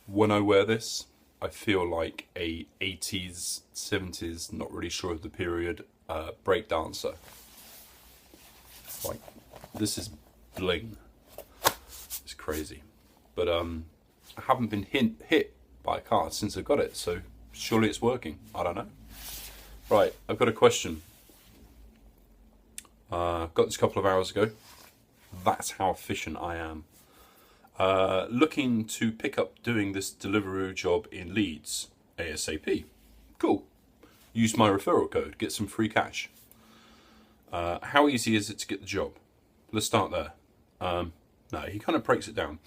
When I wear this, I feel like a 80s, 70s, not really sure of the period, break dancer. Like, this is bling. It's crazy. But I haven't been hit by a car since I got it, so surely it's working. I don't know. Right, I've got a question. Got this a couple of hours ago. That's how efficient I am. Looking to pick up doing this Deliveroo job in Leeds ASAP. Cool. Use my referral code, get some free cash. How easy is it to get the job? Let's start there. No, he kind of breaks it down.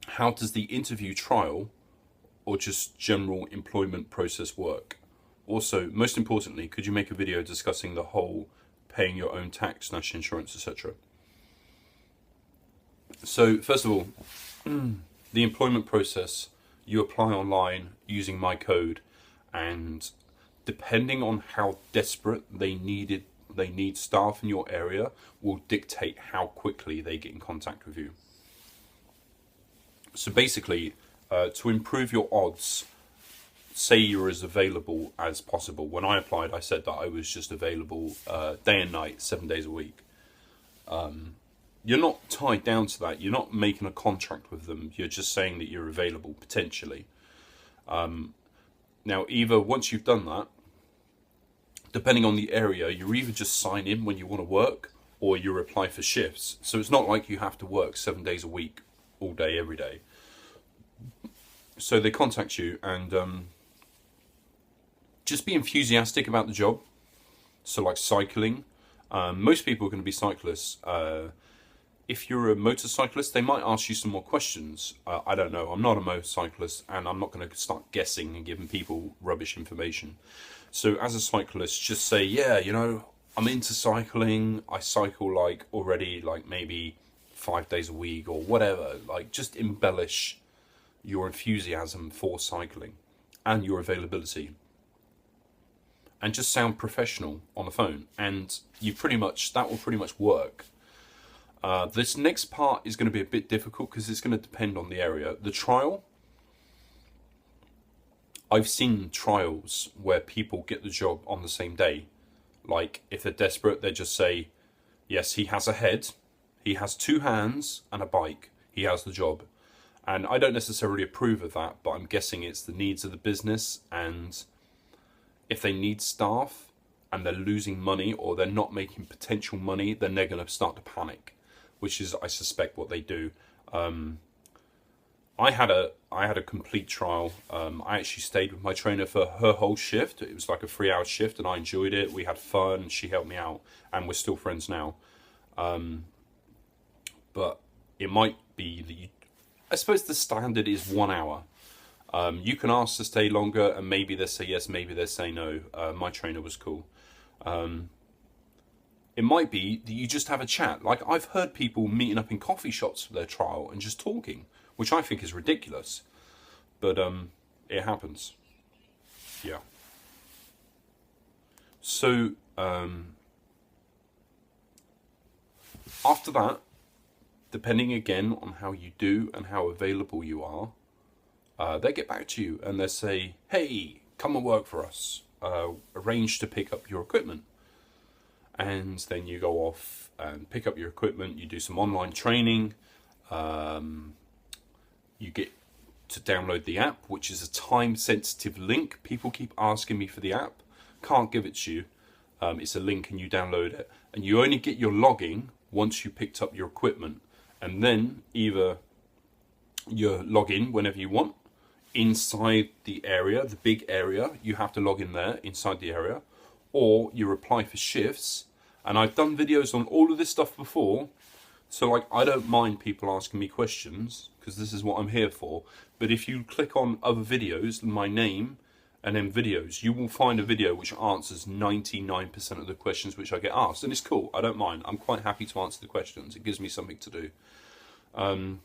How does the interview, trial, or just general employment process work? Also, most importantly, could you make a video discussing the whole paying your own tax, national insurance, etc.? So, first of all, the employment process, you apply online using my code, and depending on how desperate they need staff in your area, will dictate how quickly they get in contact with you. So basically, to improve your odds, say you're as available as possible. When I applied, I said that I was just available day and night, 7 days a week. You're not tied down to that. You're not making a contract with them. You're just saying that you're available potentially. Now, either once you've done that, depending on the area, you either just sign in when you want to work, or you apply for shifts. So it's not like you have to work 7 days a week, all day, every day. So they contact you, and just be enthusiastic about the job. So like cycling, most people are going to be cyclists. If you're a motorcyclist, they might ask you some more questions. I don't know. I'm not a motorcyclist, and I'm not going to start guessing and giving people rubbish information. So as a cyclist, just say, yeah, you know, I'm into cycling. I cycle like already like maybe 5 days a week or whatever. Like, just embellish your enthusiasm for cycling and your availability. And just sound professional on the phone. And that will pretty much work. This next part is going to be a bit difficult because it's going to depend on the area. The trial, I've seen trials where people get the job on the same day. Like, if they're desperate, they just say, yes, he has a head, he has 2 hands and a bike, he has the job. And I don't necessarily approve of that, but I'm guessing it's the needs of the business, and if they need staff and they're losing money or they're not making potential money, then they're going to start to panic, which is, I suspect, what they do. I had a complete trial. I actually stayed with my trainer for her whole shift. It was like a 3-hour shift, and I enjoyed it. We had fun. She helped me out, and we're still friends now. But it might be that I suppose the standard is 1 hour. You can ask to stay longer, and maybe they say yes, maybe they say no. My trainer was cool. It might be that you just have a chat. Like, I've heard people meeting up in coffee shops for their trial and just talking, which I think is ridiculous. But it happens. Yeah. So after that, depending again on how you do and how available you are, they get back to you and they say, hey, come and work for us. Arrange to pick up your equipment. And then you go off and pick up your equipment. You do some online training. You get to download the app, which is a time-sensitive link. People keep asking me for the app. Can't give it to you. It's a link and you download it. And you only get your login once you picked up your equipment. And then either you log in whenever you want inside the area, the big area. You have to log in there inside the area. Or you apply for shifts. And I've done videos on all of this stuff before. So, like, I don't mind people asking me questions, because this is what I'm here for. But if you click on other videos, my name, and then videos, you will find a video which answers 99% of the questions which I get asked. And it's cool. I don't mind. I'm quite happy to answer the questions. It gives me something to do. I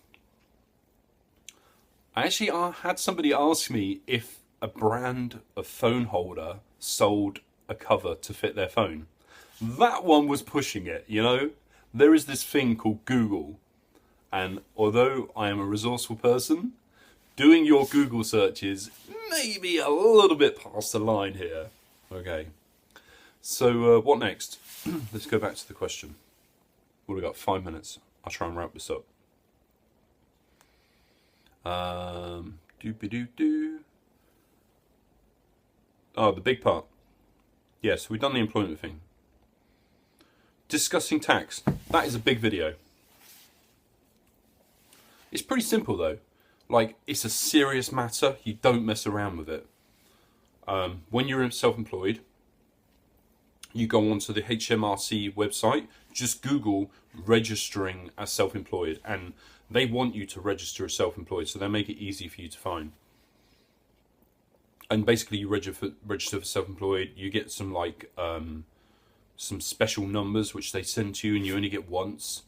actually had somebody ask me if a brand of phone holder sold a cover to fit their phone. That one was pushing it, you know? There is this thing called Google, and although I am a resourceful person, doing your Google searches maybe a little bit past the line here. Okay. So what next? Let's go back to the question. We've got 5 minutes. I'll try and wrap this up. Doop-a-doo-doo. Oh, the big part. Yes, we've done the employment thing. Discussing tax. That is a big video. It's pretty simple though. Like, it's a serious matter. You don't mess around with it. When you're self-employed, you go onto the HMRC website, just Google registering as self-employed, and they want you to register as self-employed, so they make it easy for you to find. And basically you register for self-employed, you get some like some special numbers which they send to you, and you only get once.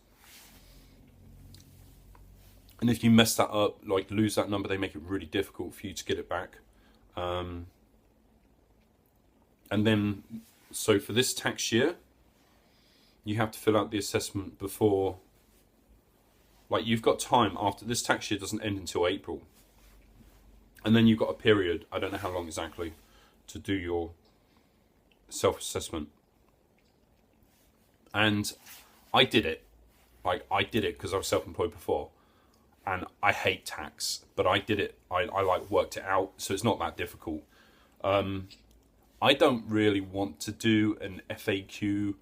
And if you mess that up, like lose that number, they make it really difficult for you to get it back. And then, so for this tax year, you have to fill out the assessment before, like you've got time after this tax year doesn't end until April. And then you've got a period, I don't know how long exactly, to do your self-assessment. And I did it. Like, I did it because I was self-employed before. And I hate tax, but I did it. I like worked it out, so it's not that difficult. I don't really want to do an FAQ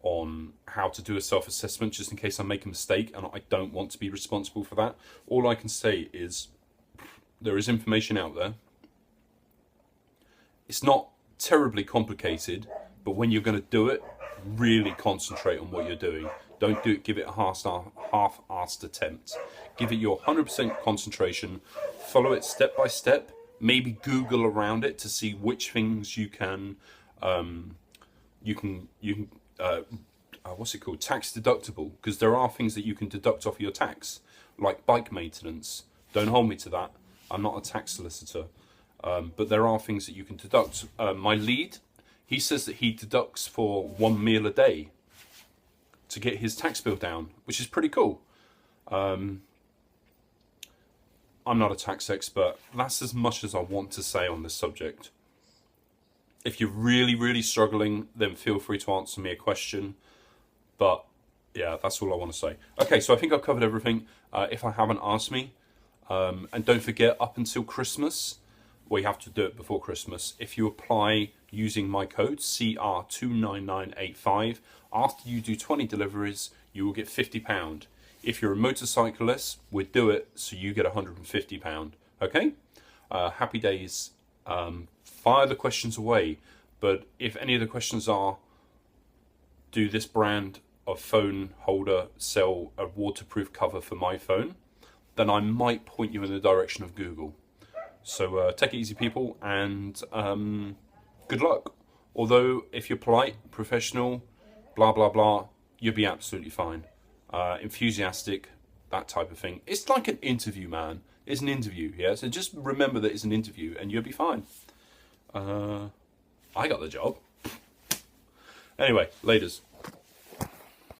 on how to do a self-assessment just in case I make a mistake, and I don't want to be responsible for that. All I can say is there is information out there. It's not terribly complicated, but when you're going to do it, really concentrate on what you're doing. Don't do it, give it a half-assed attempt. Give it your 100% concentration. Follow it step by step. Maybe Google around it to see which things you can, what's it called? Tax deductible. Because there are things that you can deduct off your tax, like bike maintenance. Don't hold me to that. I'm not a tax solicitor. But there are things that you can deduct. My lead, he says that he deducts for 1 meal a day to get his tax bill down, which is pretty cool. I'm not a tax expert. That's as much as I want to say on this subject. If you're really, really struggling, then feel free to answer me a question. But yeah, that's all I want to say. Okay, so I think I've covered everything. If I haven't, ask me. And don't forget, up until Christmas, well, you have to do it before Christmas. If you apply using my code, CR29985, after you do 20 deliveries, you will get £50. If you're a motorcyclist, we'd do it, so you get £150. Okay? Happy days. Fire the questions away. But if any of the questions are, do this brand of phone holder sell a waterproof cover for my phone, then I might point you in the direction of Google. So take it easy, people, and good luck. Although, if you're polite, professional, blah, blah, blah, you'll be absolutely fine. Enthusiastic, that type of thing. It's like an interview, man. It's an interview, yeah? So just remember that it's an interview, and you'll be fine. I got the job. Anyway, laters.